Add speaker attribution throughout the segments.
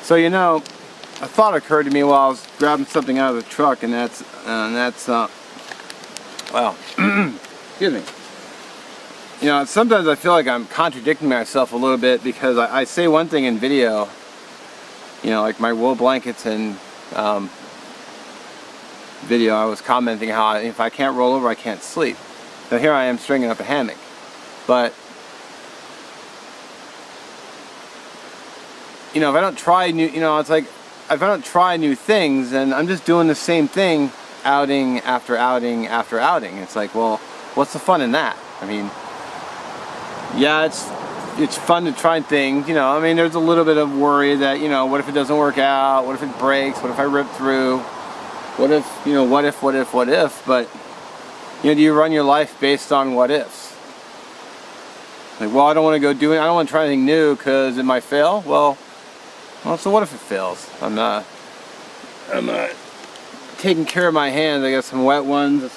Speaker 1: So you know, a thought occurred to me while I was grabbing something out of the truck, and that's well, excuse me. You know, sometimes I feel like I'm contradicting myself a little bit because I say one thing in video, you know, like my wool blankets and video, I was commenting how if I can't roll over, I can't sleep. So here I am stringing up a hammock. But, you know, if I don't try new, you know, it's like, if I don't try new things, then I'm just doing the same thing outing after outing after outing. It's like, well, what's the fun in that? I mean, yeah, it's fun to try things, you know. I mean, there's a little bit of worry that, you know, what if it doesn't work out? What if it breaks? What if I rip through? What if, you know, what if? But, you know, do you run your life based on what ifs? Like, well, I don't want to go do it. I don't want to try anything new because it might fail. Well, so what if it fails? I'm taking care of my hands. I got some wet ones,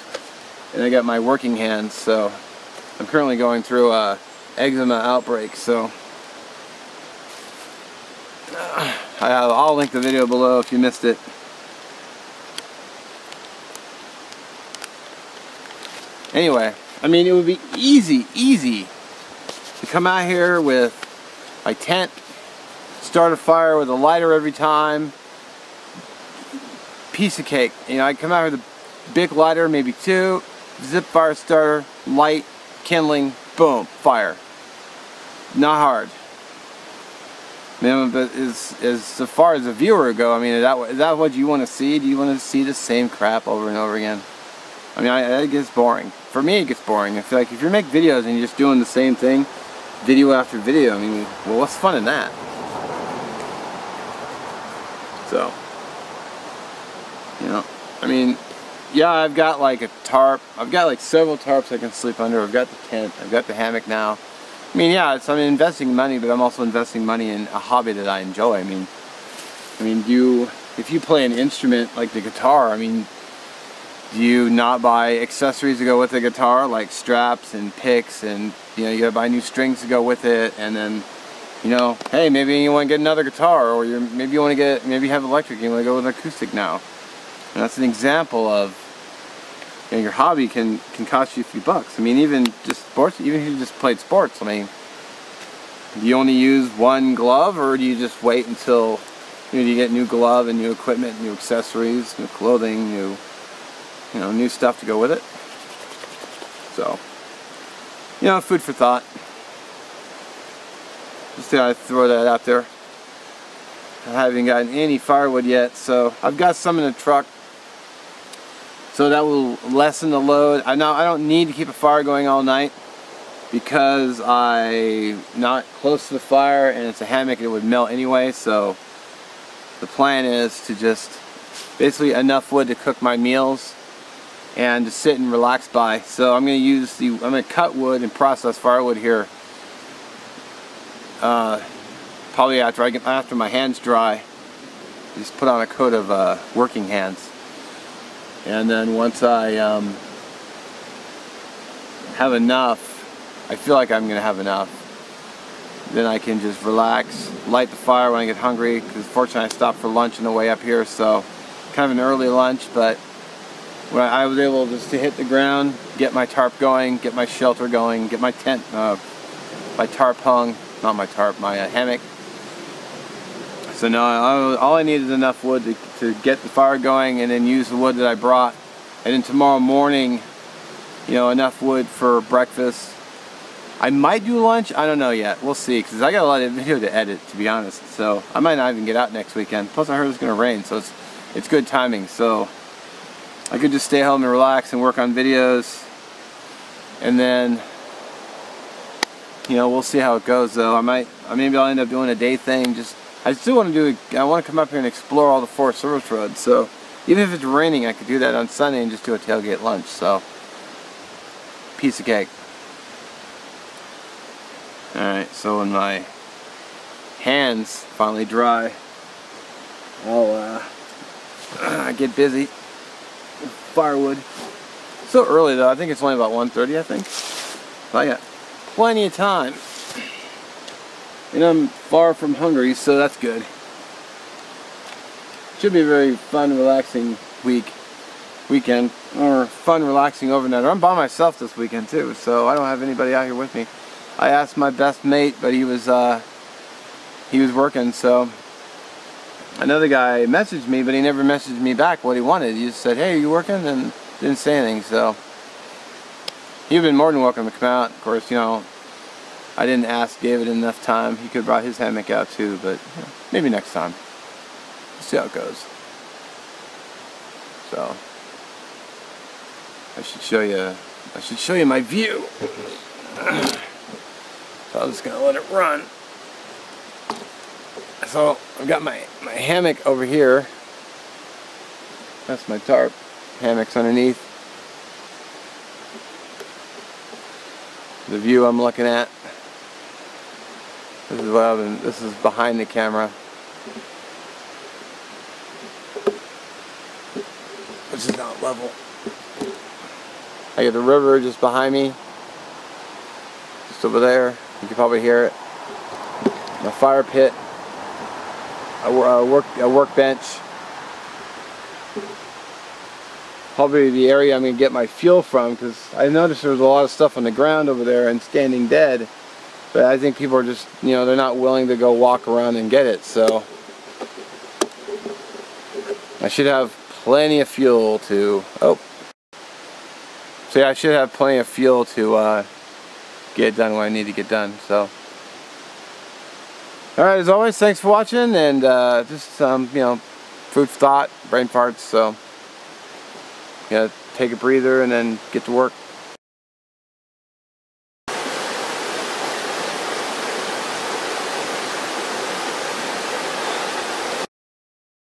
Speaker 1: and I got my working hands. So I'm currently going through a eczema outbreak. So I'll link the video below if you missed it. Anyway, I mean, it would be easy to come out here with my tent, start a fire with a lighter every time, piece of cake. You know, I'd come out here with a big lighter, maybe two, zip fire starter, light, kindling, boom, fire. Not hard. Man, but as far as the viewer go, I mean, is that what you want to see? Do you want to see the same crap over and over again? I mean, it gets boring. For me, it gets boring. I feel like if you make videos and you're just doing the same thing, video after video, I mean, well, what's fun in that? So, you know, I mean, yeah, I've got like a tarp. I've got like several tarps I can sleep under. I've got the tent. I've got the hammock now. I mean, yeah, I'm investing money, but I'm also investing money in a hobby that I enjoy. I mean, if you play an instrument like the guitar, I mean, do you not buy accessories to go with the guitar, like straps and picks, and you know, you gotta buy new strings to go with it, and then, you know, hey, maybe you want to get another guitar, or maybe you want to maybe you have electric, you want to go with acoustic now. And that's an example of, you know, your hobby can cost you a few bucks. I mean, even just sports, even if you just played sports, I mean, do you only use one glove, or do you just wait until, you know, you get new glove and new equipment, new accessories, new clothing, you know, new stuff to go with it? So, you know, food for thought. Just thought I'd throw that out there. I haven't gotten any firewood yet, so I've got some in the truck. So that will lessen the load. I don't need to keep a fire going all night because I'm not close to the fire and it's a hammock, it would melt anyway. So the plan is to just basically enough wood to cook my meals and to sit and relax by. So I'm going to cut wood and process firewood here. Probably after my hands dry, just put on a coat of working hands. And then once I have enough, I feel like I'm going to have enough, then I can just relax, light the fire when I get hungry, because fortunately I stopped for lunch on the way up here, so kind of an early lunch, but when I was able just to hit the ground, get my tarp going, get my shelter going, get my tent, my tarp hung, not my tarp, my hammock. So now all I need is enough wood to get the fire going, and then use the wood that I brought. And then tomorrow morning, you know, enough wood for breakfast. I might do lunch, I don't know yet. We'll see, because I got a lot of video to edit, to be honest. So I might not even get out next weekend. Plus I heard it's going to rain, so it's good timing. So I could just stay home and relax and work on videos. And then, you know, we'll see how it goes though. Maybe I'll end up doing a day thing. I still want to I want to come up here and explore all the Forest Service roads. So even if it's raining, I could do that on Sunday and just do a tailgate lunch. So, piece of cake. Alright, so when my hands finally dry, I'll get busy with firewood. So early though, I think it's only about 1:30, I think. So I got plenty of time. And I'm far from hungry, so that's good. Should be a very fun, relaxing weekend, or fun, relaxing overnight. I'm by myself this weekend too, so I don't have anybody out here with me. I asked my best mate, but he was working. So another guy messaged me, but he never messaged me back what he wanted. He just said, "Hey, are you working?" and didn't say anything. So he'd been more than welcome to come out. Of course, you know, I didn't ask David enough time. He could have brought his hammock out too, but you know, maybe next time. We'll see how it goes. So I should show you my view. So I'm just gonna let it run. So I've got my hammock over here. That's my tarp. Hammock's underneath. The view I'm looking at. This is what this is behind the camera. Which is not level. I get the river just behind me. Just over there. You can probably hear it. My fire pit. A workbench. Probably the area I'm going to get my fuel from, because I noticed there was a lot of stuff on the ground over there and standing dead. But I think people are just, you know, they're not willing to go walk around and get it. So I should have plenty of fuel to, so yeah, I should have plenty of fuel to get done what I need to get done. So alright, as always, thanks for watching, and just some, you know, food for thought, brain farts. So yeah, take a breather and then get to work.